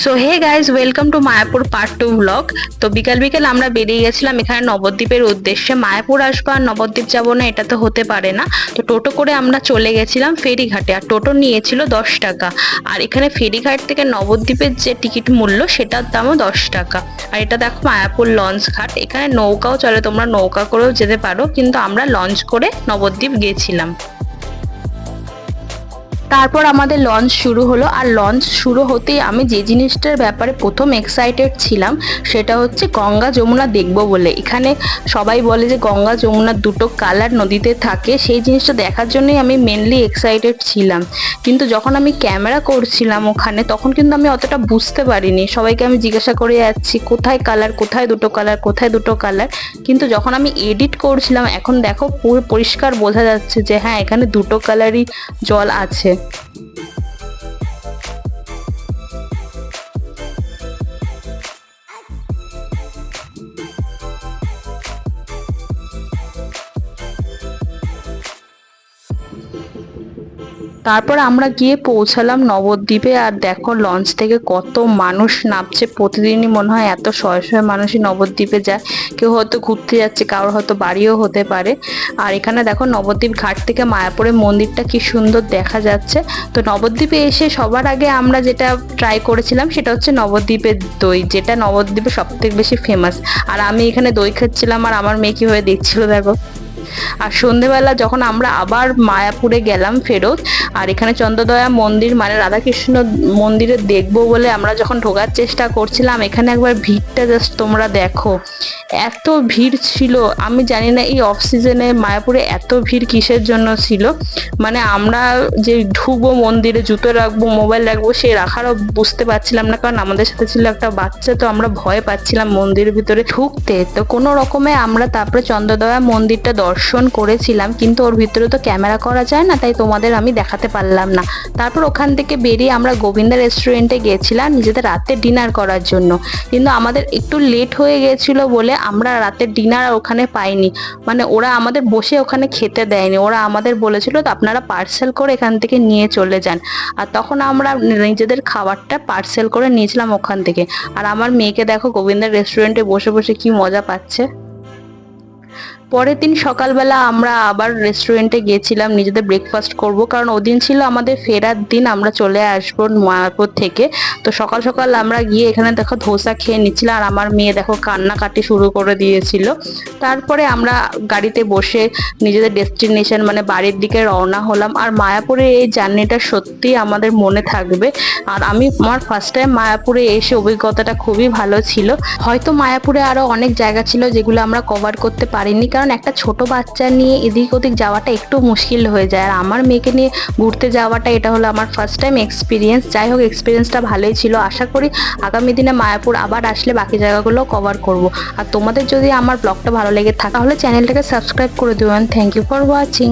So hey guys, welcome to Mayapur part 2 blog. তো বিকাল বিকাল আমরা বেরিয়ে গেছিলাম এখানে নবদ্বীপের উদ্দেশ্যে। মায়াপুর আসবো আর নবদ্বীপ যাবো না, এটা তো হতে পারে না। তো টোটো করে আমরা চলে গেছিলাম ফেরিঘাটে, আর টোটো নিয়েছিল 10 টাকা। আর এখানে ফেরিঘাট থেকে নবদ্বীপের যে টিকিট মূল্য সেটার দামও 10 টাকা। আর এটা দেখো মায়াপুর লঞ্চ ঘাট, এখানে নৌকাও চলে, তোমরা নৌকা করেও যেতে পারো, কিন্তু আমরা লঞ্চ করে নবদ্বীপ গেছিলাম। তারপর আমাদের লঞ্চ শুরু হলো, আর লঞ্চ শুরু হতেই আমি যে জিনিসটার ব্যাপারে প্রথম এক্সাইটেড ছিলাম সেটা হচ্ছে গঙ্গা যমুনা দেখবো বলে। এখানে সবাই বলে যে গঙ্গা যমুনার দুটো কালার নদীতে থাকে, সেই জিনিসটা দেখার জন্যই আমি মেনলি এক্সাইটেড ছিলাম। কিন্তু যখন আমি ক্যামেরা করছিলাম ওখানে, তখন কিন্তু আমি অতটা বুঝতে পারিনি। সবাইকে আমি জিজ্ঞাসা করে যাচ্ছি কোথায় কালার, কোথায় দুটো কালার, কোথায় দুটো কালার। কিন্তু যখন আমি এডিট করছিলাম, এখন দেখো পুরো পরিষ্কার বোঝা যাচ্ছে যে হ্যাঁ, এখানে দুটো কালারই জল আছে। তারপর আমরা গিয়ে পৌঁছালাম নবদ্বীপে, আর দেখো লঞ্চ থেকে কত মানুষ নামছে। প্রতিদিনই মনে হয় এত শয়ে শয়ে মানুষই নবদ্বীপে যায়। কেউ হয়তো ঘুরতে যাচ্ছে, কারোর হয়তো বাড়িও হতে পারে। আর এখানে দেখো নবদ্বীপ ঘাট থেকে মায়াপুরের মন্দিরটা কি সুন্দর দেখা যাচ্ছে। তো নবদ্বীপে এসে সবার আগে আমরা যেটা ট্রাই করেছিলাম সেটা হচ্ছে নবদ্বীপের দই, যেটা নবদ্বীপে সব থেকে বেশি ফেমাস। আর আমি এখানে দই খাচ্ছিলাম, আর আমার মেয়ে কিভাবে দেখছিল দেখো। আর সন্ধেবেলা যখন আমরা আবার মায়াপুরে গেলাম ফেরত, আর এখানে চন্দ্রদয়া মন্দির মানে রাধাকৃষ্ণ মন্দিরে দেখবো বলে আমরা যখন ঢোকার চেষ্টা করছিলাম, এখানে একবার ভিড়টা জাস্ট তোমরা দেখো, এত ভিড় ছিল। আমি জানি না এই অফ সিজনে মায়াপুরে এত ভিড় কিসের জন্য ছিল। মানে আমরা যে ঢুকবো মন্দিরে, জুতো রাখবো, মোবাইল রাখবো, সে রাখারও বুঝতে পারছিলাম না, কারণ আমাদের সাথে ছিল একটা বাচ্চা। তো আমরা ভয় পাচ্ছিলাম মন্দিরের ভিতরে ঢুকতে। তো কোনো রকমে আমরা তারপরে চন্দ্রদয়া মন্দিরটা দর্শন করেছিলাম, কিন্তু ওর ভিতরে তো ক্যামেরা করা যায় না, তাই তোমাদের আমি দেখাতে পারলাম না। তারপর ওখান থেকে বেরিয়ে আমরা গোবিন্দা রেস্টুরেন্টে গেছিলাম নিজেদের রাতে ডিনার করার জন্য, কিন্তু আমাদের একটু লেট হয়ে গেছিল বলে আমরা রাতের ডিনার ওখানে পাইনি। মানে ওরা আমাদের বসে ওখানে খেতে দেয়নি, ওরা আমাদের বলেছিল তো আপনারা পার্সেল করে এখান থেকে নিয়ে চলে যান। আর তখন আমরা নিজেদের খাবারটা পার্সেল করে নিয়েছিলাম ওখান থেকে। আর আমার মেয়েকে দেখো গোবিন্দা রেস্টুরেন্টে বসে বসে কি মজা পাচ্ছে। পরের দিন সকালবেলা আমরা আবার রেস্টুরেন্টে গিয়েছিলাম নিজেদের ব্রেকফাস্ট করব, কারণ ওদিন ছিল আমাদের ফেরার দিন, আমরা চলে আসবো মায়াপুর থেকে। তো সকাল সকাল আমরা গিয়ে এখানে দেখো ধোসা খেয়ে নিচ্ছিলাম, আর আমার মেয়ে দেখো কান্নাকাটি শুরু করে দিয়েছিল। তারপরে আমরা গাড়িতে বসে নিজেদের ডেস্টিনেশন মানে বাড়ির দিকে রওনা হলাম। আর মায়াপুরে এই জার্নিটা সত্যি আমাদের মনে থাকবে। আর আমার ফার্স্ট টাইম মায়াপুরে এসে অভিজ্ঞতাটা খুবই ভালো ছিল। হয়তো মায়াপুরে আরো অনেক জায়গা ছিল যেগুলো আমরা কভার করতে পারিনি, কারণ একটা ছোট বাচ্চা নিয়ে এদিক ওদিক যাওয়াটা একটু মুশকিল হয়ে যায়। আর আমার মেয়েকে নিয়ে ঘুরতে যাওয়াটা এটা হলো আমার ফার্স্ট টাইম এক্সপিরিয়েন্স। যাই হোক, এক্সপিরিয়েন্সটা ভালোই ছিল। আশা করি আগামী দিনে মায়াপুর আবার আসলে বাকি জায়গাগুলো কভার করব। আর তোমাদের যদি আমার ব্লগটা ভালো লেগে থাকে তাহলে চ্যানেলটাকে সাবস্ক্রাইব করে দিবেন। Thank you for watching.